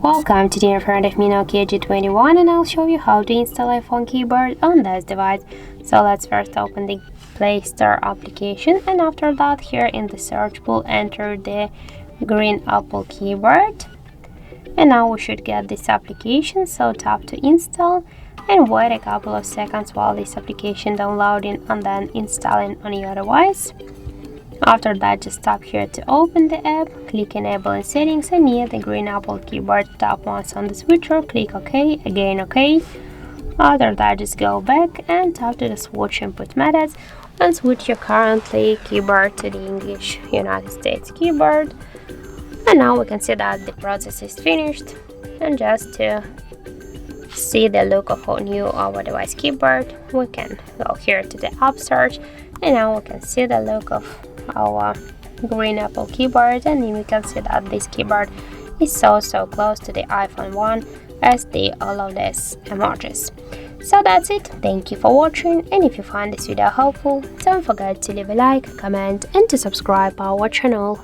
Welcome, today in front of me Nokia G21 and I'll show you how to install iPhone keyboard on this device. So let's first open the Play Store application, and after that here in the search bar enter the green Apple keyboard. And now we should get this application, so tap to install and wait a couple of seconds while this application downloading and then installing on your device. After that, just tap here to open the app, click enable in settings, and near the green Apple keyboard tap once on the switcher, click OK, again OK. After that, just go back and tap to the switch input methods and switch your currently keyboard to the English United States keyboard. And now we can see that the process is finished, and just to see the look of our new device keyboard, we can go here to the app search, and now we can see the look of our green Apple keyboard, and we can see that this keyboard is so close to the iPhone 1 as all of these emojis. So that's it, thank you for watching, and if you find this video helpful, don't forget to leave a like, comment and to subscribe our channel.